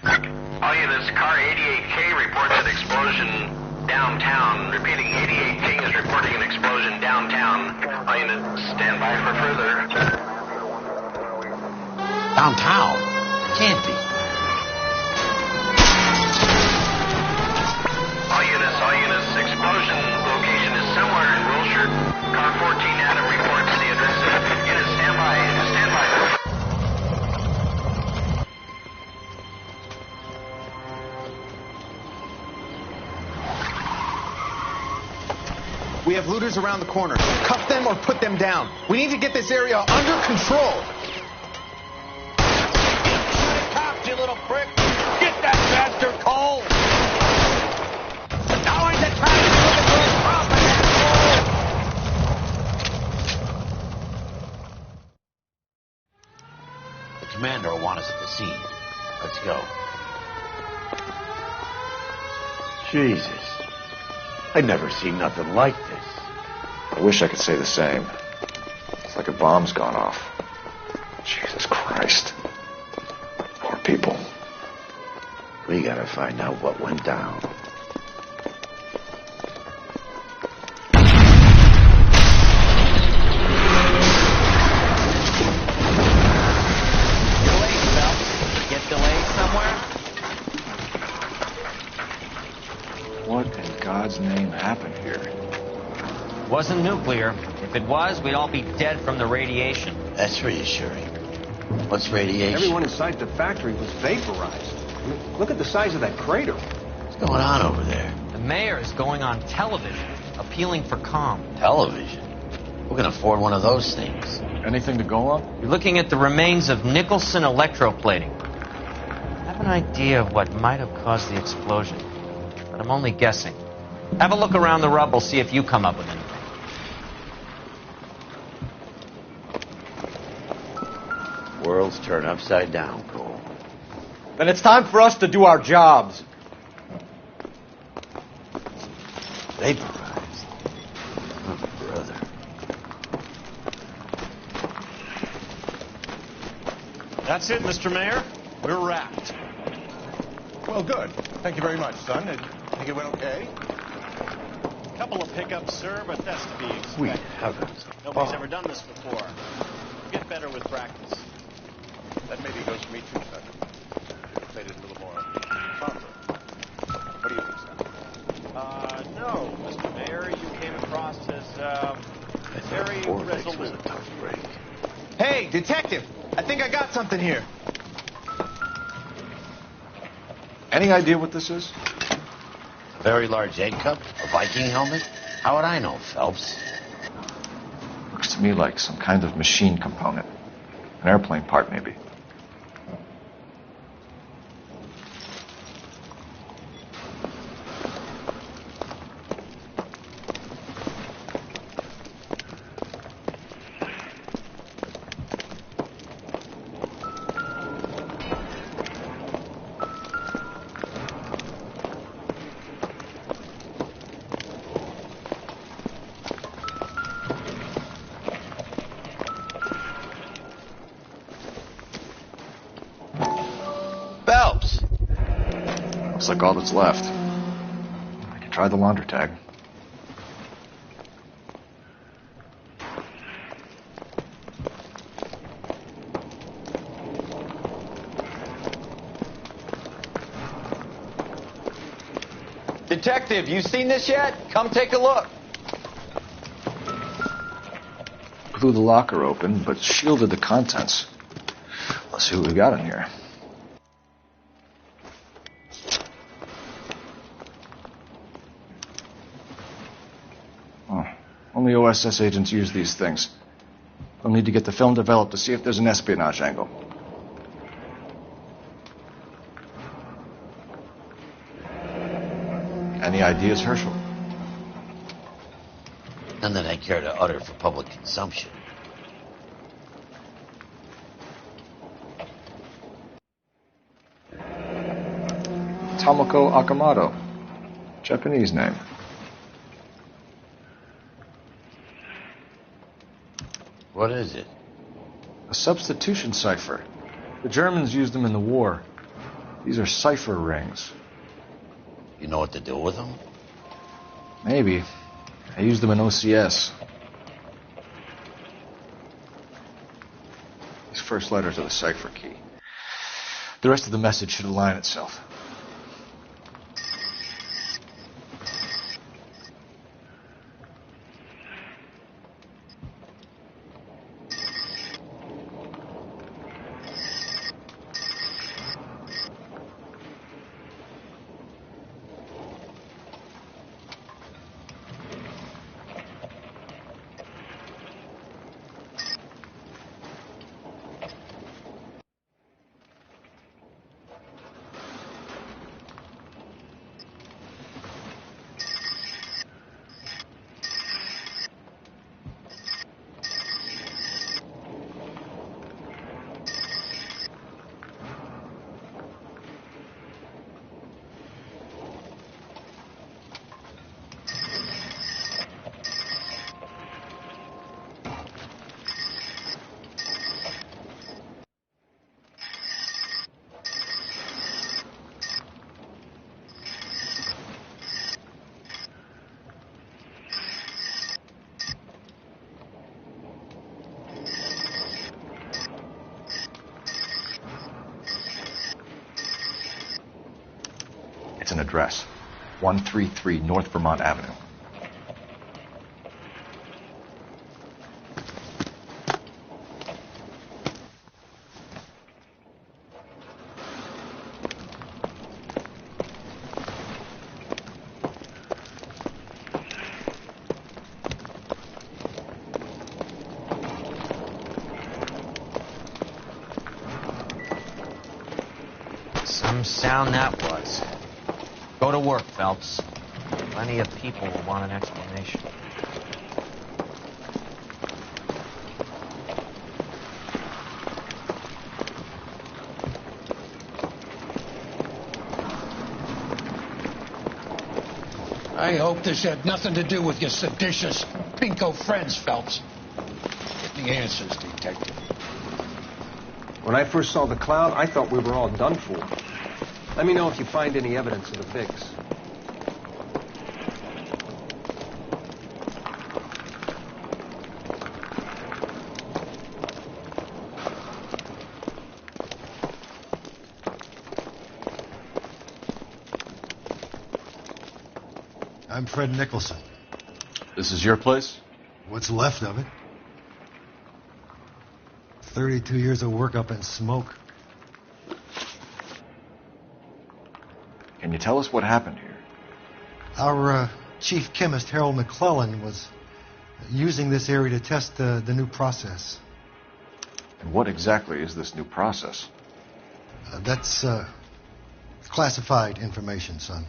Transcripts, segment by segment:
All units, car 88K reports an explosion downtown. Repeating, 88K is reporting an explosion downtown. All units, stand by for further. Downtown? Can't be. All units, explosion location is somewhere in Wilshire. Car 14 Adam reports the address. Units, stand by. We have looters around the corner. Cuff them or put them down. We need to get this area under control. Cops, you little prick! Get that bastard, Cole! Now ain't the time to look at those profit, asshole! The commander will want us at the scene. Let's go. Jesus. I'd never seen nothing like this. I wish I could say the same. It's like a bomb's gone off. Jesus Christ. Poor people. We gotta find out what went down. Delayed, Phelps. Get delayed somewhere? What in God's name happened here? Wasn't nuclear. If it was, we'd all be dead from the radiation. That's reassuring. What's radiation? Everyone inside the factory was vaporized. Look at the size of that crater. What's going on over there? The mayor is going on television, appealing for calm. Television? Who can afford one of those things? Anything to go on? You're looking at the remains of Nicholson Electroplating. I have an idea of what might have caused the explosion, but I'm only guessing. Have a look around the rubble, see if you come up with anything. World's turned upside down, Cole. Then it's time for us to do our jobs. Vaporized. Oh, brother. That's it, Mr. Mayor. We're wrapped. Well, good. Thank you very much, son. I think it went okay. Couple of pickups, sir, but that's to be expected. Sweet heavens. Nobody's ever done this before. Get better with practice. That maybe goes for me too, son. Played it a little more proper. What do you think, son? No, Mr. Mayor, you came across as, very This was a resolute. tough break. Hey, detective! I think I got something here. Any idea what this is? A very large egg cup? A Viking helmet? How would I know, Phelps? Looks to me like some kind of machine component. An airplane part, maybe. Phelps! Looks like all that's left. I can try the launder tag. Detective, you seen this yet? Come take a look. Blew the locker open, but shielded the contents. Let's see what we got in here. Oh, only OSS agents use these things. We'll need to get the film developed to see if there's an espionage angle. Any ideas, Herschel? None that I care to utter for public consumption. Tomoko Akamoto. Japanese name. What is it? A substitution cipher. The Germans used them in the war. These are cipher rings. You know what to do with them? Maybe. I used them in OCS. These first letters are the cipher key. The rest of the message should align itself. It's an address. 133 North Vermont Avenue. Some sound that was. Go to work, Phelps. Plenty of people will want an explanation. I hope this had nothing to do with your seditious pinko friends, Phelps. Get the answers, Detective. When I first saw the cloud, I thought we were all done for. Let me know if you find any evidence of the fix. I'm Fred Nicholson. This is your place? What's left of it? 32 years of work up in smoke. Can you tell us what happened here? Our chief chemist, Harold McClellan, was using this area to test the new process. And what exactly is this new process? That's classified information, son.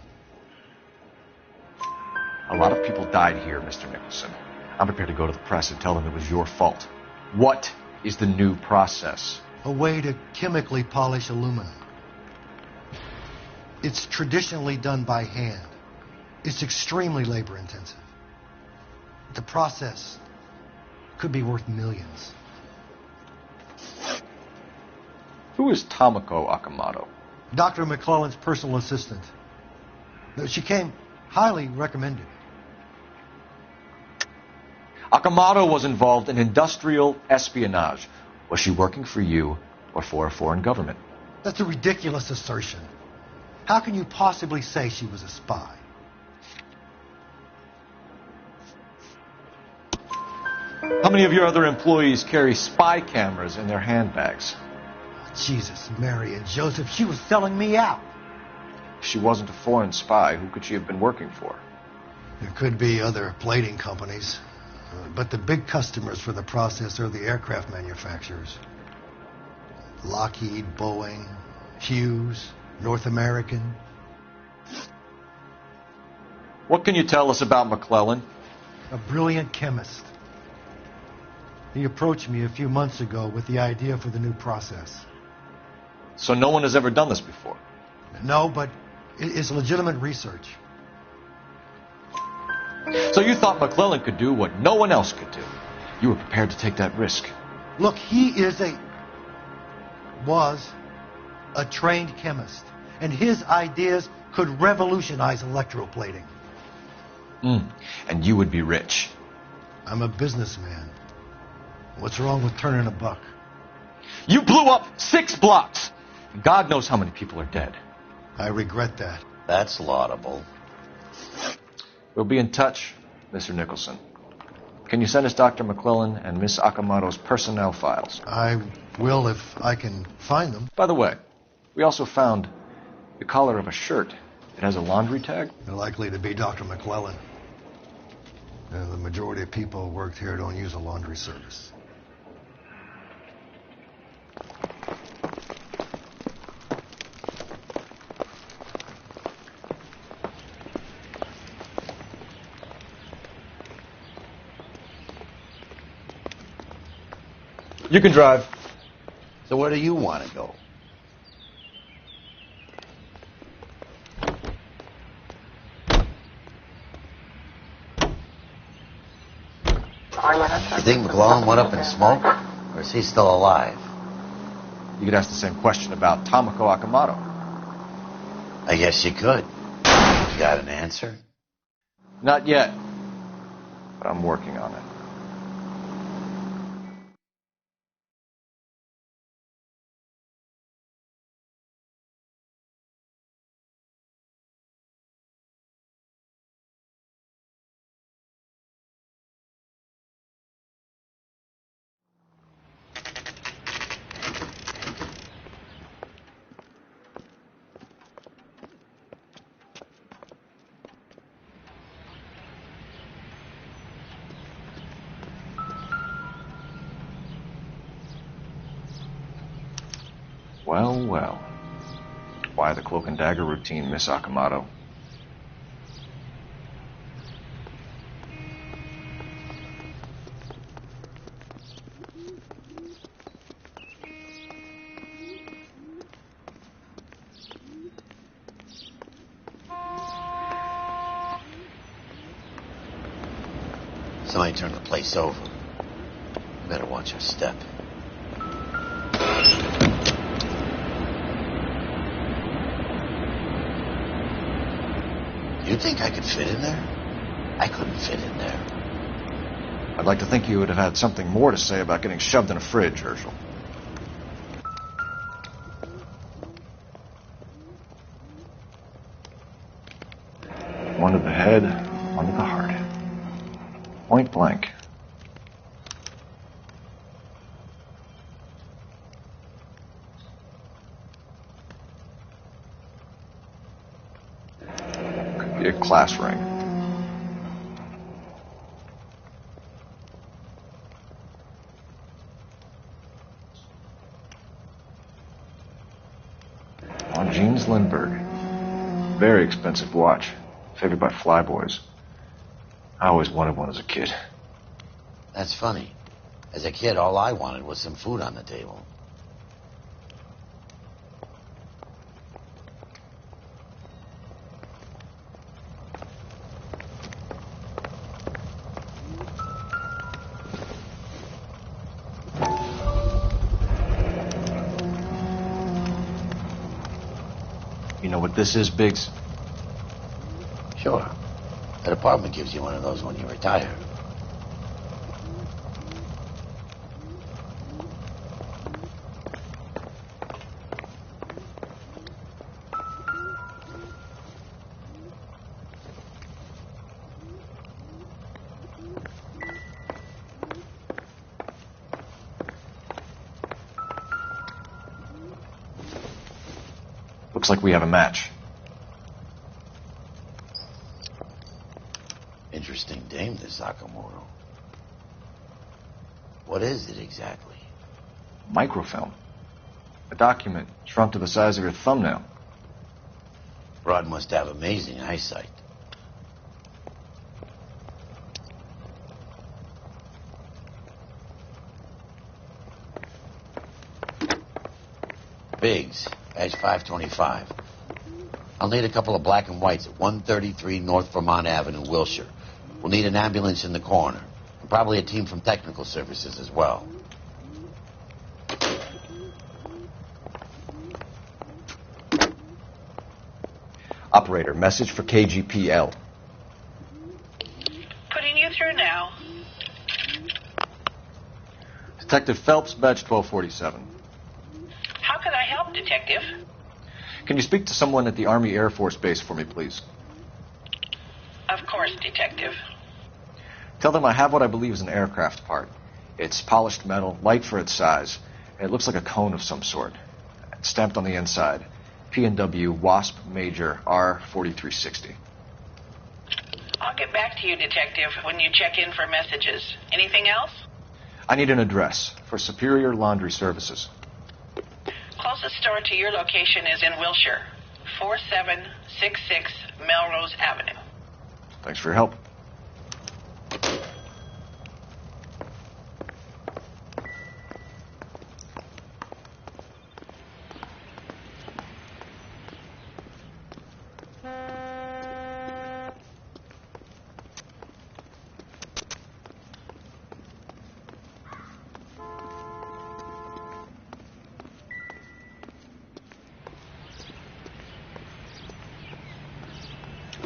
A lot of people died here, Mr. Nicholson. I'm prepared to go to the press and tell them it was your fault. What is the new process? A way to chemically polish aluminum. It's traditionally done by hand. It's extremely labor-intensive. The process could be worth millions. Who is Tomoko Akamoto? Dr. McClellan's personal assistant. She came highly recommended. Akamoto was involved in industrial espionage. Was she working for you or for a foreign government? That's a ridiculous assertion. How can you possibly say she was a spy? How many of your other employees carry spy cameras in their handbags? Jesus, Mary and Joseph, she was selling me out. If she wasn't a foreign spy, who could she have been working for? There could be other plating companies, but the big customers for the process are the aircraft manufacturers. Lockheed, Boeing, Hughes, North American. What can you tell us about McClellan? A brilliant chemist. He approached me a few months ago with the idea for the new process. So no one has ever done this before? No, but it's legitimate research. So you thought McClellan could do what no one else could do. You were prepared to take that risk. Look, he was a trained chemist. and his ideas could revolutionize electroplating. And you would be rich. I'm a businessman. What's wrong with turning a buck? You blew up 6 blocks. God knows how many people are dead. I regret that. That's laudable. We'll be in touch, Mr. Nicholson. Can you send us Dr. McClellan and Miss Akamoto's personnel files? I will if I can find them. By the way, we also found the collar of a shirt. It has a laundry tag. They're likely to be Dr. McClellan. The majority of people who worked here don't use a laundry service. You can drive. So where do you want to go? You think McClellan went up in smoke? Or is he still alive? You could ask the same question about Tomoko Akamoto. I guess you could. You got an answer? Not yet, but I'm working on it. Well, well. Why the cloak and dagger routine, Miss Akamoto? Somebody turned the place over. Better watch your step. You think I could fit in there? I couldn't fit in there. I'd like to think you would have had something more to say about getting shoved in a fridge, Herschel. One to the head, one to the heart. Point blank. Could be a class ring. On Jeans Lindbergh. Very expensive watch. Favored by flyboys. I always wanted one as a kid. That's funny. As a kid, all I wanted was some food on the table. You know what this is, Biggs? Sure. That apartment gives you one of those when you retire. Looks like we have a match. Interesting dame, this Sakamoto. What is it exactly? Microfilm. A document shrunk to the size of your thumbnail. Broad must have amazing eyesight. Biggs, Edge 525. I'll need a couple of black and whites at 133 North Vermont Avenue, Wilshire. We'll need an ambulance in the corner. And probably a team from technical services as well. Operator, message for KGPL. Putting you through now. Detective Phelps, badge 1247. How can I help, Detective? Can you speak to someone at the Army Air Force Base for me, please? Of course, Detective. Tell them I have what I believe is an aircraft part. It's polished metal, light for its size, and it looks like a cone of some sort. It's stamped on the inside. P&W Wasp Major R4360. I'll get back to you, Detective, when you check in for messages. Anything else? I need an address for Superior Laundry Services. Closest store to your location is in Wilshire, 4766 Melrose Avenue. Thanks for your help.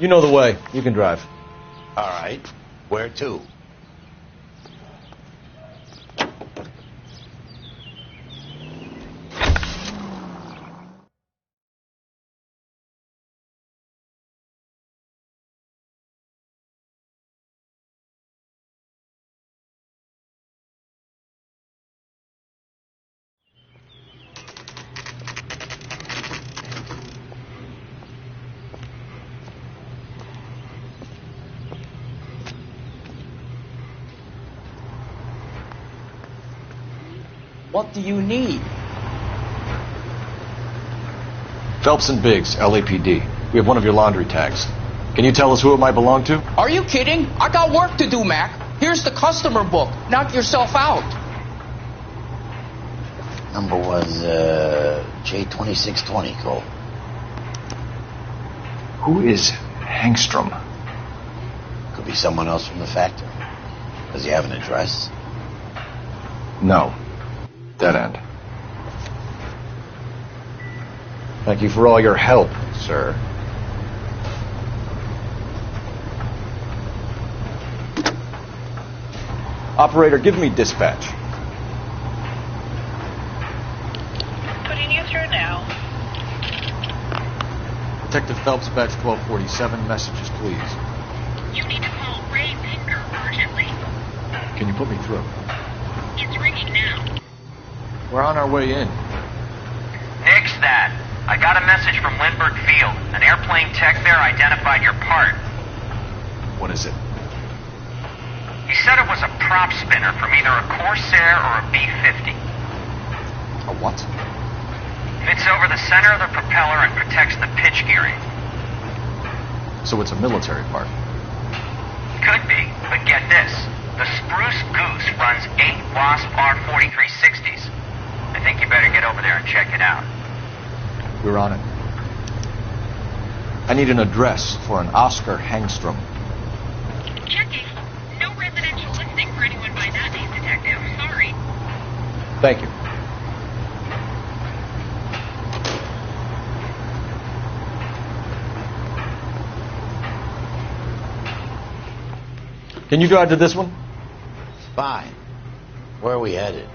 You know the way. You can drive. All right. Where to? What do you need? Phelps and Biggs, LAPD. We have one of your laundry tags. Can you tell us who it might belong to? Are you kidding? I got work to do, Mac. Here's the customer book. Knock yourself out. Number was J2620, Cole. Who is Hangstrom? Could be someone else from the factory. Does he have an address? No. Dead end. Thank you for all your help, sir. Operator, give me dispatch. Putting you through now. Detective Phelps, badge 1247. Messages, please. You need to call Ray Pinker urgently. Can you put me through? It's ringing now. We're on our way in. Nix that. I got a message from Lindbergh Field. An airplane tech there identified your part. What is it? He said it was a prop spinner from either a Corsair or a B-50. A what? Fits over the center of the propeller and protects the pitch gearing. So it's a military part. Could be, but get this. The Spruce Goose runs 8 Wasp R4360s. I think you better get over there and check it out. We're on it. I need an address for an Oscar Hangstrom. Checking. No residential listing for anyone by that name, Detective. Sorry. Thank you. Can you drive to this one? Fine. Where are we headed?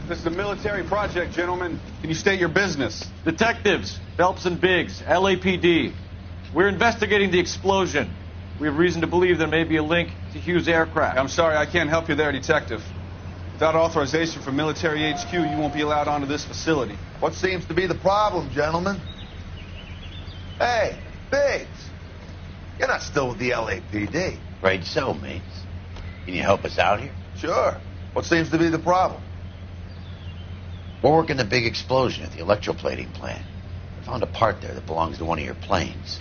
This is a military project, gentlemen. Can you state your business? Detectives, Phelps and Biggs, LAPD. We're investigating the explosion. We have reason to believe there may be a link to Hughes' aircraft. I'm sorry, I can't help you there, Detective. Without authorization from military HQ, you won't be allowed onto this facility. What seems to be the problem, gentlemen? Hey, Biggs. You're not still with the LAPD. Afraid so, mates. Can you help us out here? Sure. What seems to be the problem? We're working the big explosion at the electroplating plant. I found a part there that belongs to one of your planes.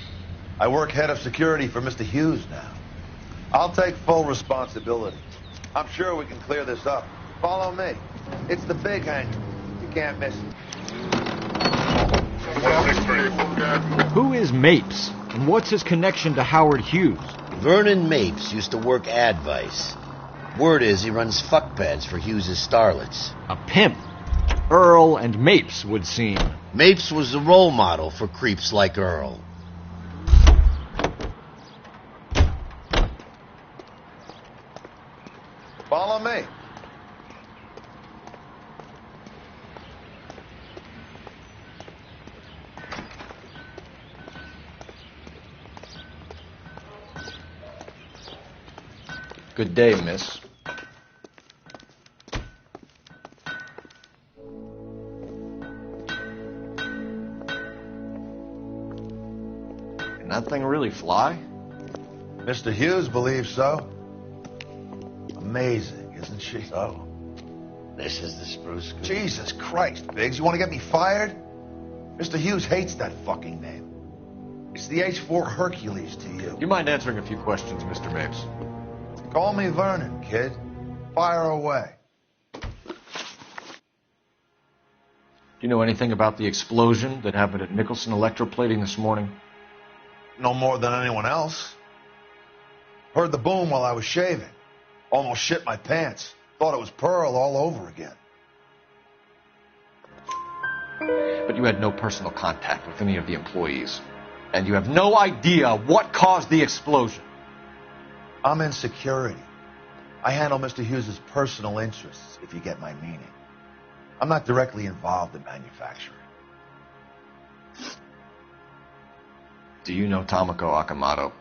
I work head of security for Mr. Hughes now. I'll take full responsibility. I'm sure we can clear this up. Follow me. It's the big hangar. You can't miss it. Who is Mapes, and what's his connection to Howard Hughes? Vernon Mapes used to work Advice. Word is he runs fuck pads for Hughes' starlets. A pimp. Earl and Mapes would seem. Mapes was the role model for creeps like Earl. Follow me. Good day, miss. Can that thing really fly? Mr. Hughes believes so. Amazing, isn't she? So, this is the spruce goose. Jesus Christ, Biggs, you want to get me fired? Mr. Hughes hates that fucking name. It's the H-4 Hercules to you. You mind answering a few questions, Mr. Mapes? Call me Vernon, kid. Fire away. Do you know anything about the explosion that happened at Nicholson Electroplating this morning? No more than anyone else. Heard the boom while I was shaving. Almost shit my pants. Thought it was Pearl all over again. But you had no personal contact with any of the employees. And you have no idea what caused the explosion. I'm in security. I handle Mr. Hughes' personal interests, if you get my meaning. I'm not directly involved in manufacturing. Do you know Tomoko Akamoto?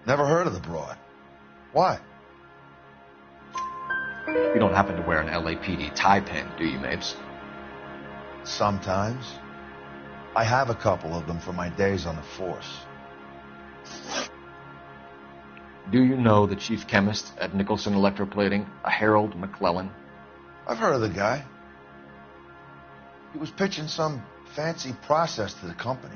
Never heard of the broad. Why? You don't happen to wear an LAPD tie pin, do you, Mapes? Sometimes. I have a couple of them from my days on the force. Do you know the chief chemist at Nicholson Electroplating, a Harold McClellan? I've heard of the guy. He was pitching some fancy process to the company.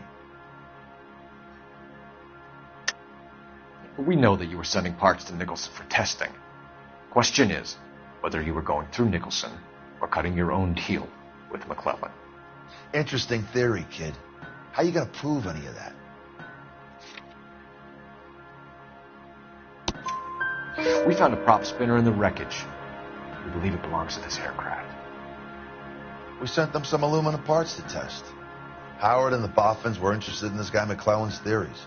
We know that you were sending parts to Nicholson for testing. Question is whether you were going through Nicholson or cutting your own deal with McClellan. Interesting theory, kid. How you gonna prove any of that? We found a prop spinner in the wreckage. We believe it belongs to this aircraft. We sent them some aluminum parts to test. Howard and the Boffins were interested in this guy McClellan's theories.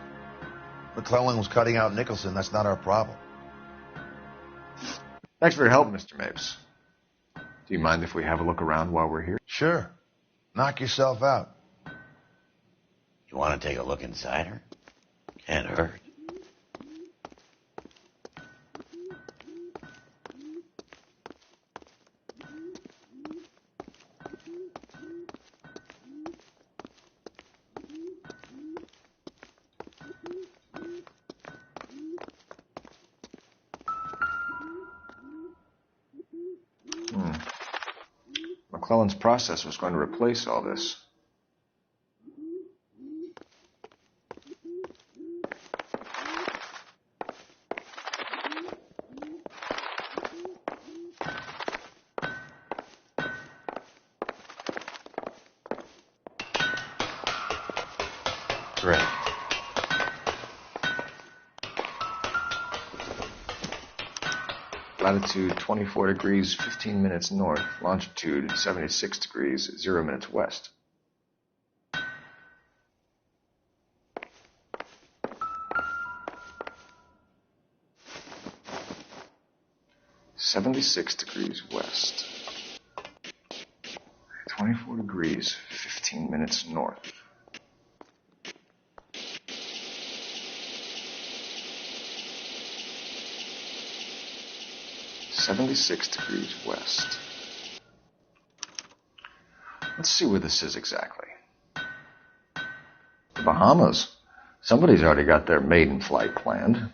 McClellan was cutting out Nicholson. That's not our problem. Thanks for your help, Mr. Mapes. Do you mind if we have a look around while we're here? Sure. Knock yourself out. You want to take a look inside her? Can't hurt. McClellan's process was going to replace all this. Correct. Latitude 24 degrees, 15 minutes north. Longitude 76 degrees, 0 minutes west. (76 degrees west). 24 degrees, 15 minutes north. (76 degrees west). Let's see where this is exactly. The Bahamas. Somebody's already got their maiden flight planned.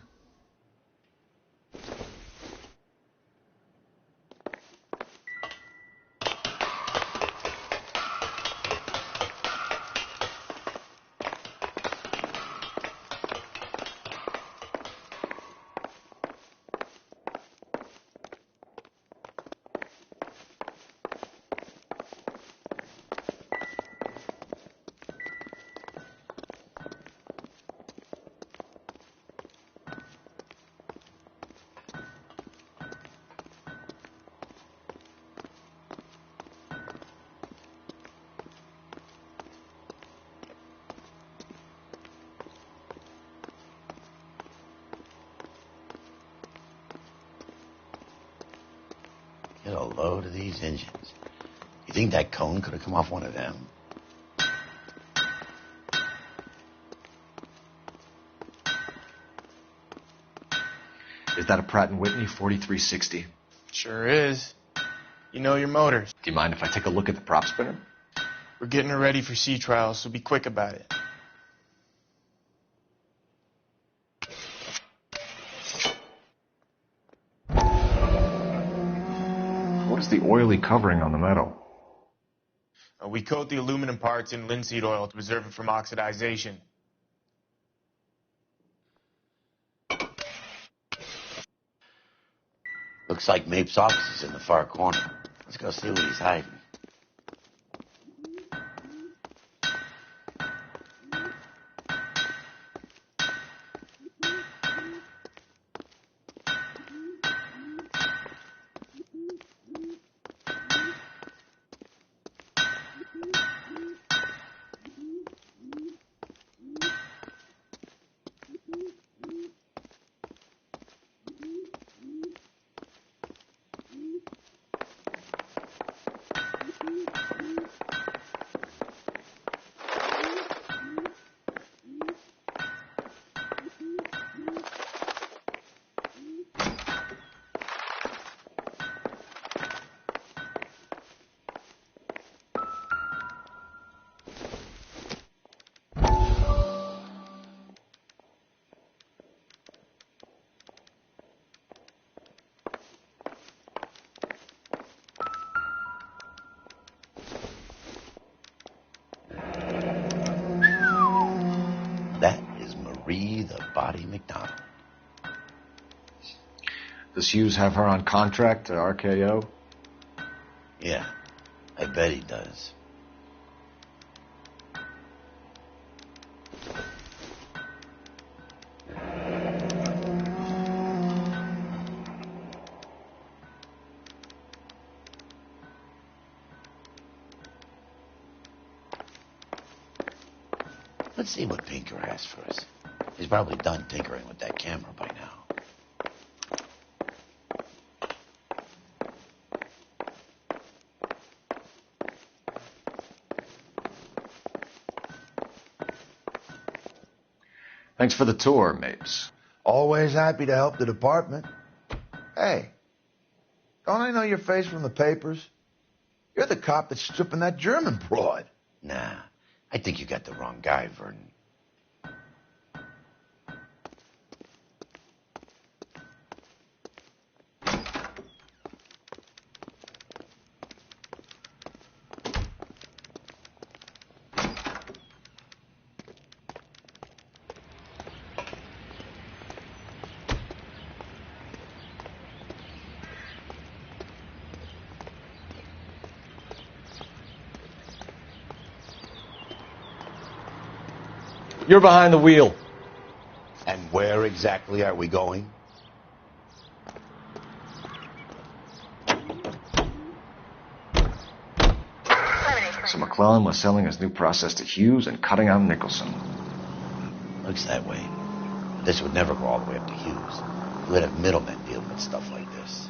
Get a load of these engines. You think that cone could have come off one of them? Is that a Pratt & Whitney 4360? Sure is. You know your motors. Do you mind if I take a look at the prop spinner? We're getting her ready for sea trials, so be quick about it. What is the oily covering on the metal? We coat the aluminum parts in linseed oil to preserve it from oxidization. Looks like Mapes' office is in the far corner. Let's go see what he's hiding. That is Marie the Body McDonald. Does Hughes have her on contract to RKO? Yeah, I bet he does. Let's see what Pinker has for us. He's probably done tinkering with that camera by now. Thanks for the tour, Mapes. Always happy to help the department. Hey, don't I know your face from the papers? You're the cop that's stripping that German broad. Nah, I think you got the wrong guy, Vernon. You're behind the wheel. And where exactly are we going? So McClellan was selling his new process to Hughes and cutting out Nicholson. Looks that way. But this would never go all the way up to Hughes. You would have middlemen dealing with stuff like this.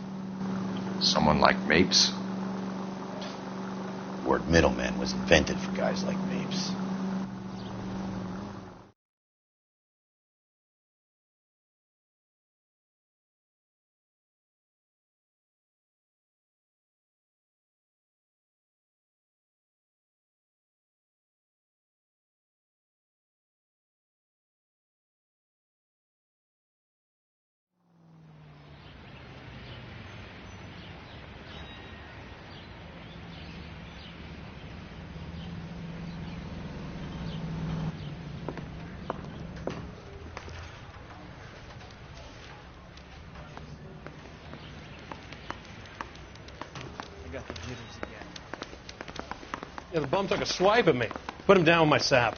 Someone like Mapes? The word middleman was invented for guys like Mapes. Got the jitters again. Yeah, the bum took a swipe at me. Put him down with my sap.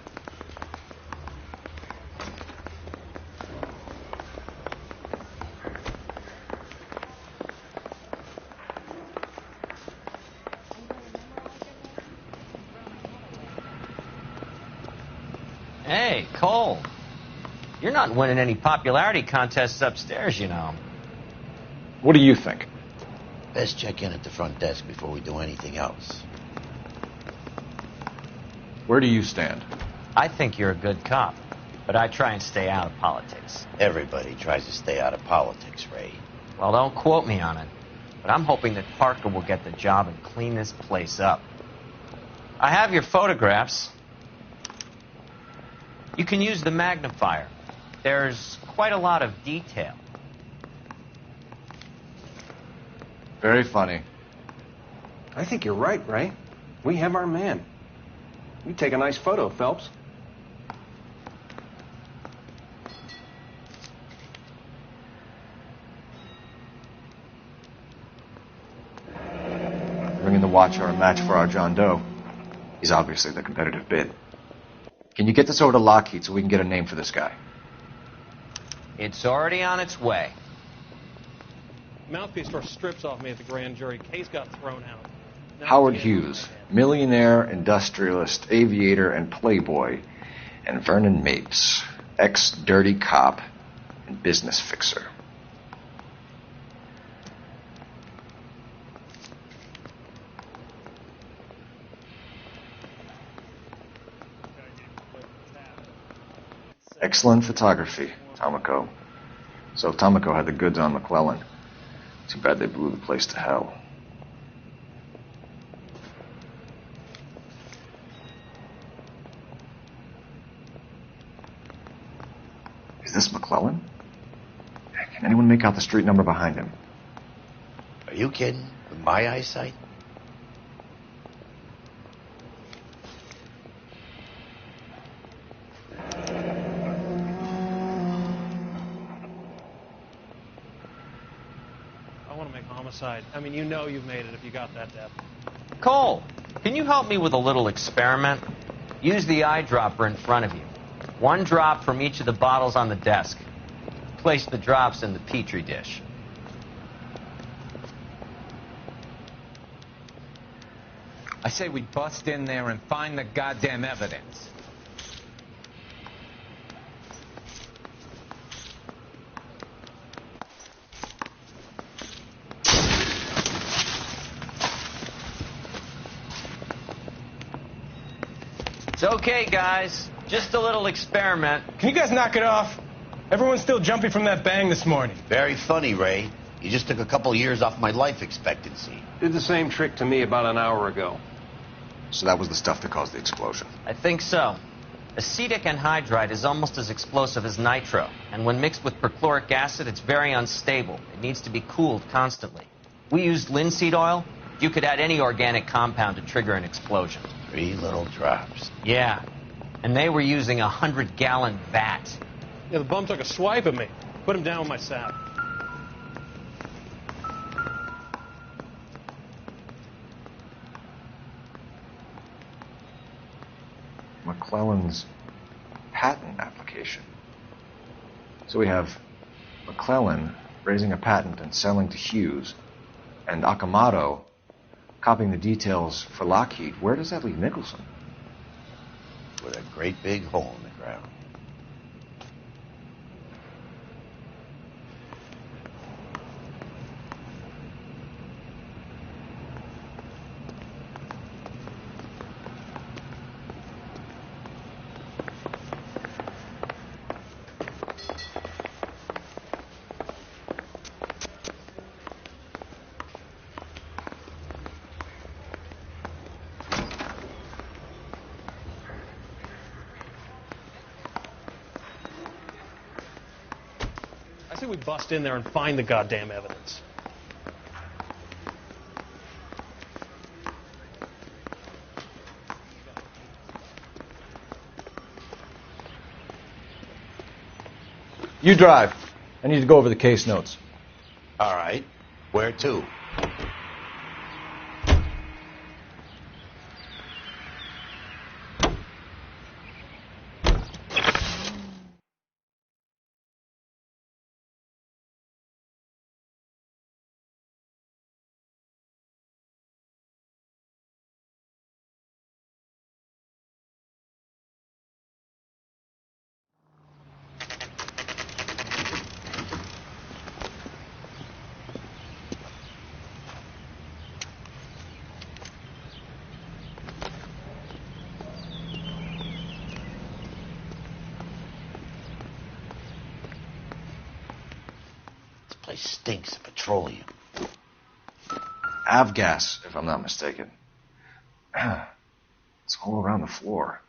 Hey, Cole. You're not winning any popularity contests upstairs, you know. What do you think? Best check in at the front desk before we do anything else. Where do you stand? I think you're a good cop, but I try and stay out of politics. Everybody tries to stay out of politics, Ray. Well, don't quote me on it, but I'm hoping that Parker will get the job and clean this place up. I have your photographs. You can use the magnifier. There's quite a lot of detail. Very funny. I think you're right, Ray. We have our man. You take a nice photo, Phelps. Bringing the Watcher a match for our John Doe. He's obviously the competitive bid. Can you get this over to Lockheed so we can get a name for this guy? It's already on its way. Mouthpiece first strips off me at the grand jury. Case got thrown out. Now Howard Hughes, millionaire, industrialist, aviator, and playboy, and Vernon Mapes, ex-dirty cop and business fixer. Excellent photography, Tomoko. So Tomoko had the goods on McClellan. Too bad they blew the place to hell. Is this McClellan? Can anyone make out the street number behind him? Are you kidding? With my eyesight? I mean, you know you've made it if you got that depth. Cole, can you help me with a little experiment? Use the eyedropper in front of you. One drop from each of the bottles on the desk. Place the drops in the petri dish. I say we bust in there and find the goddamn evidence. It's okay, guys. Just a little experiment. Can you guys knock it off? Everyone's still jumpy from that bang this morning. Very funny, Ray. You just took a couple years off my life expectancy. Did the same trick to me about an hour ago. So that was the stuff that caused the explosion. I think so. Acetic anhydride is almost as explosive as nitro, and when mixed with perchloric acid, it's very unstable. It needs to be cooled constantly. We used linseed oil. You could add any organic compound to trigger an explosion. 3 little drops. Yeah, and they were using a 100-gallon vat. Yeah, the bum took a swipe at me. Put him down with my sap. McClellan's patent application. So we have McClellan raising a patent and selling to Hughes, and Akamoto copying the details for Lockheed. Where does that leave Nicholson? With a great big hole in the ground. I say we bust in there and find the goddamn evidence. You drive. I need to go over the case notes. All right. Where to? Place stinks of petroleum. Avgas, if I'm not mistaken. It's all around the floor.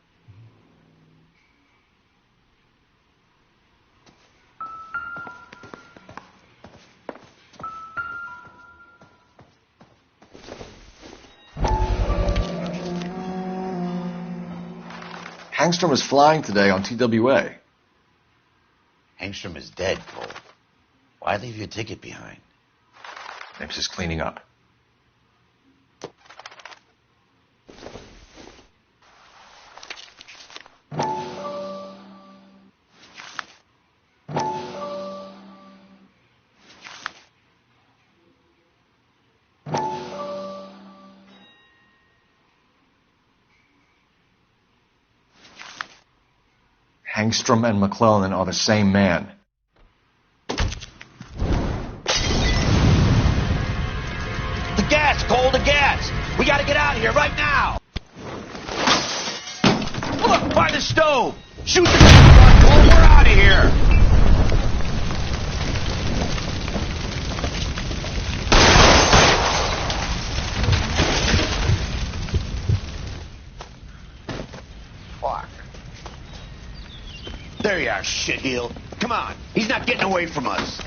Hangstrom is flying today on TWA. Hangstrom is dead, Cole. Why leave your ticket behind? Mapes is cleaning up. Hangstrom and McClellan are the same man. The gas, Cole, the gas! We gotta get out of here right now! Look, by the stove! Shoot the gas, Cole, we're out of here! Fuck. There you are, shitheel. Come on, he's not getting away from us.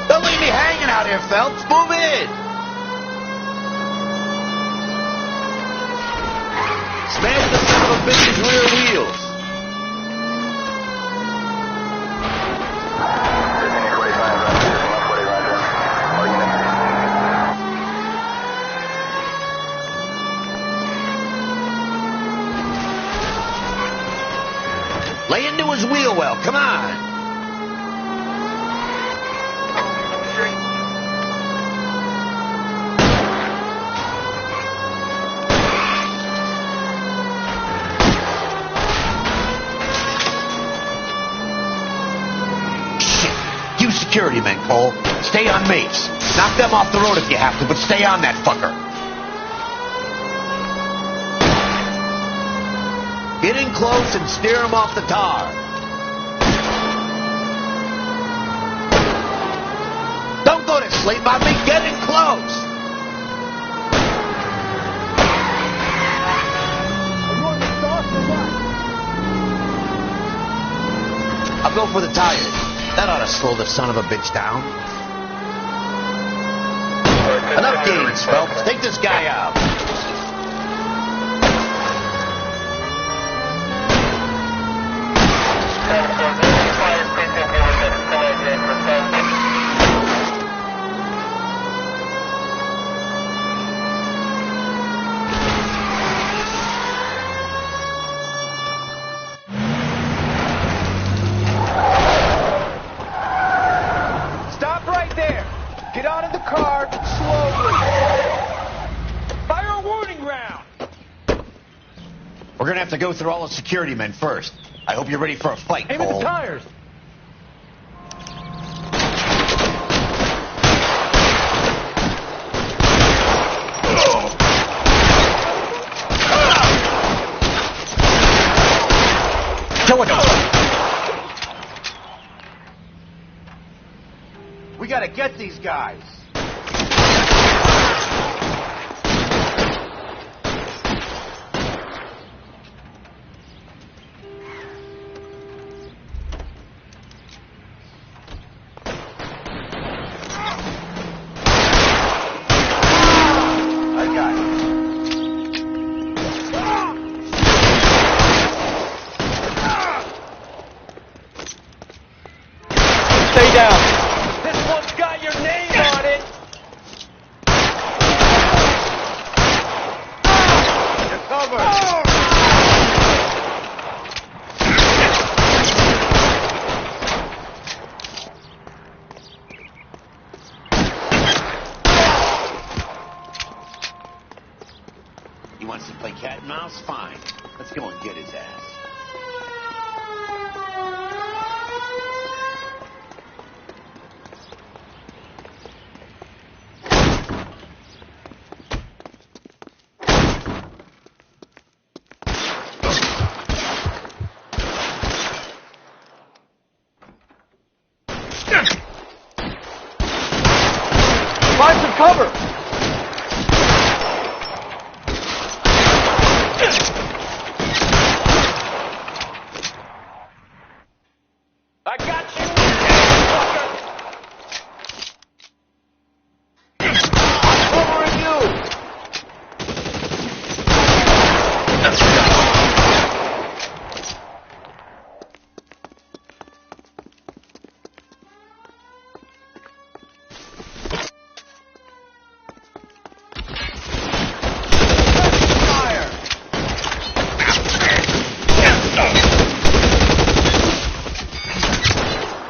Don't leave me hanging out here, Phelps. Move in. Smash the son of a bitch's rear wheels. Lay into his wheel well. Come on. Security men, Cole. Stay on Mapes. Knock them off the road if you have to, but stay on that fucker. Get in close and steer him off the tar. Don't go to sleep on me. Get in close. I'll go for the tires. That ought to slow the son of a bitch down. Enough games, Phelps. Take this guy out. Get out of the car slowly. Fire a warning round. We're gonna have to go through all the security men first. I hope you're ready for a fight, Aim Cole. at the tires. Kill it. We gotta get these guys. I got it. Stay down. This one's got your name on it. boss. Fine. Let's go and get his ass. Find some cover! I got you! I'm covering you!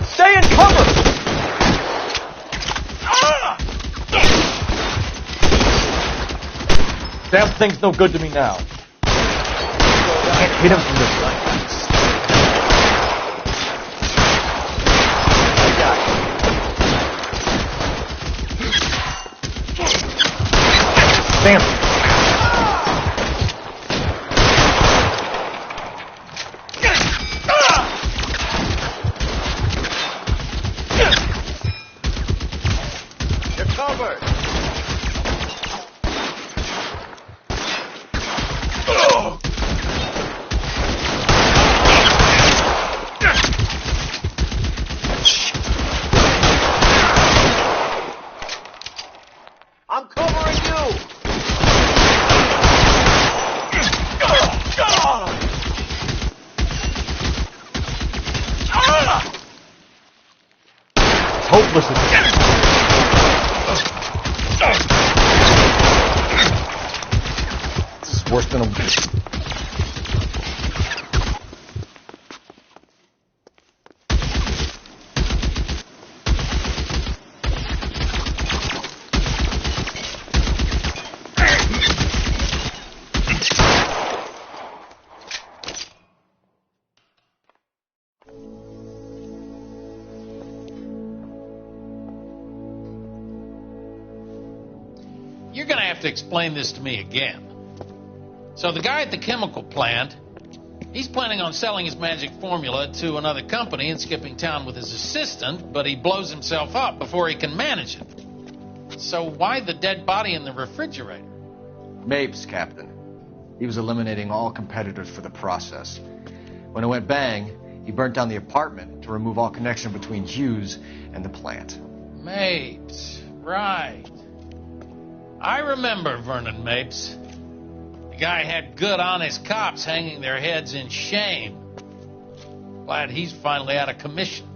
Stay in cover! Damn thing's no good to me now. Can't hit him from this side. Damn it. You're covered! I'm covering you! It's hopeless at this. This is worse than a... You're going to have to explain this to me again. So the guy at the chemical plant, he's planning on selling his magic formula to another company and skipping town with his assistant, but he blows himself up before he can manage it. So why the dead body in the refrigerator? Mapes, Captain. He was eliminating all competitors for the process. When it went bang, he burnt down the apartment to remove all connection between Hughes and the plant. Mapes, right. I remember Vernon Mapes. The guy had good, honest cops hanging their heads in shame. Glad he's finally out of commission.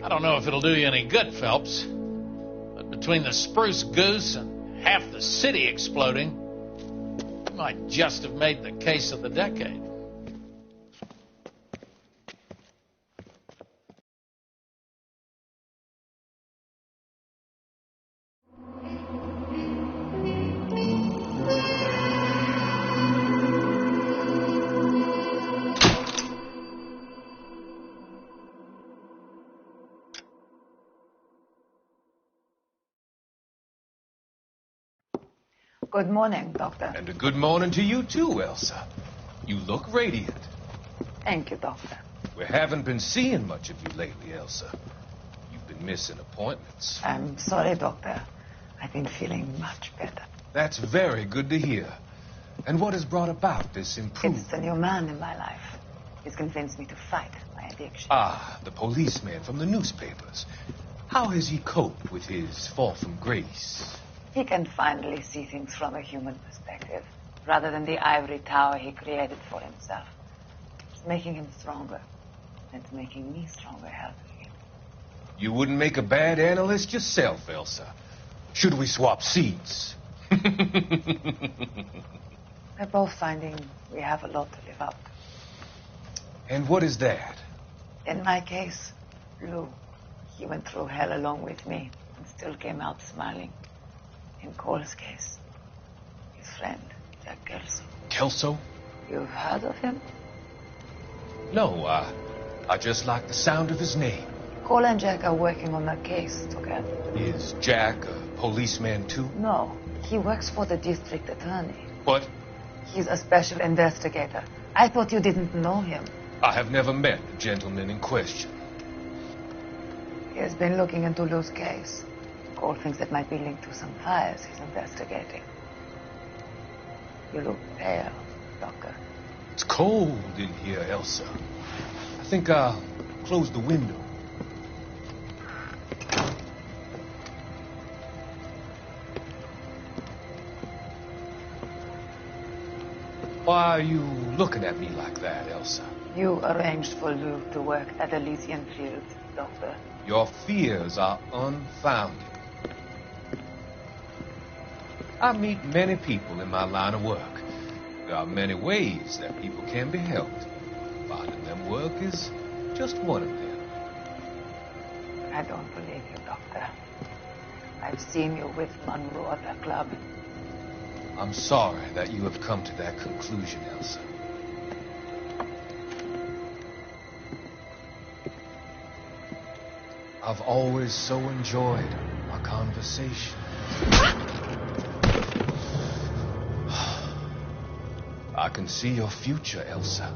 I don't know if it'll do you any good, Phelps, but between the spruce goose and half the city exploding, you might just have made the case of the decade. Good morning, Doctor. And a good morning to you too, Elsa. You look radiant. Thank you, Doctor. We haven't been seeing much of you lately, Elsa. You've been missing appointments. I'm sorry, Doctor. I've been feeling much better. That's very good to hear. And what has brought about this improvement? It's the new man in my life. He's convinced me to fight my addiction. Ah, the policeman from the newspapers. How has he coped with his fall from grace? He can finally see things from a human perspective, rather than the ivory tower he created for himself. It's making him stronger. And it's making me stronger helping him. You wouldn't make a bad analyst yourself, Elsa. Should we swap seats? We're both finding we have a lot to live up to. And what is that? In my case, Lou. He went through hell along with me and still came out smiling. In Cole's case, he friend, Jack Kelso. Kelso? You've heard of him? No, I just like the sound of his name. Cole and Jack are working on a case together. Is Jack a policeman too? No, he works for the district attorney. What? He's a special investigator. I thought you didn't know him. I have never met the gentleman in question. He has been looking into Lou's case. Cole thinks it might be linked to some fires he's investigating. You look pale, Doctor. It's cold in here, Elsa. I think I'll close the window. Why are you looking at me like that, Elsa? You arranged for Lou to work at Elysian Fields, Doctor. Your fears are unfounded. I meet many people in my line of work. There are many ways that people can be helped. Finding them work is just one of them. I don't believe you, Doctor. I've seen you with Monroe at the club. I'm sorry that you have come to that conclusion, Elsa. I've always so enjoyed our conversation. I can see your future, Elsa.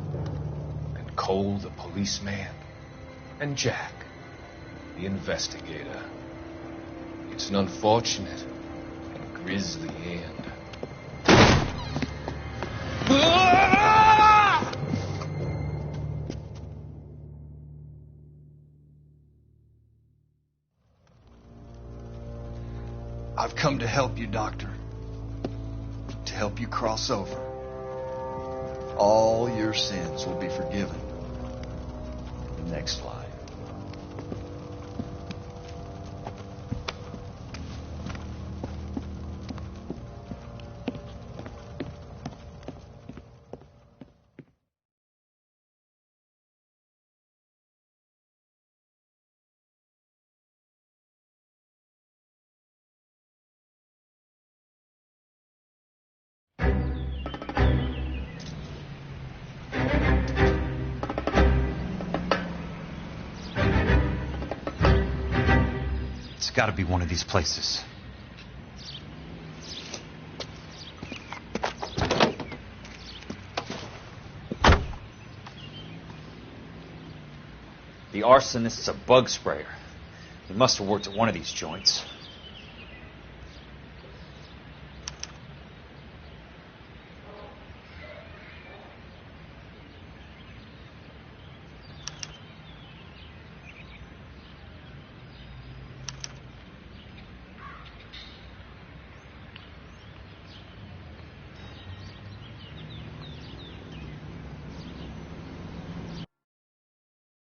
And Cole, the policeman. And Jack, the investigator. It's an unfortunate and grisly end. I've come to help you, Doctor. To help you cross over. All your sins will be forgiven in the next life. It's got to be one of these places. The arsonist's a bug sprayer. He must have worked at one of these joints.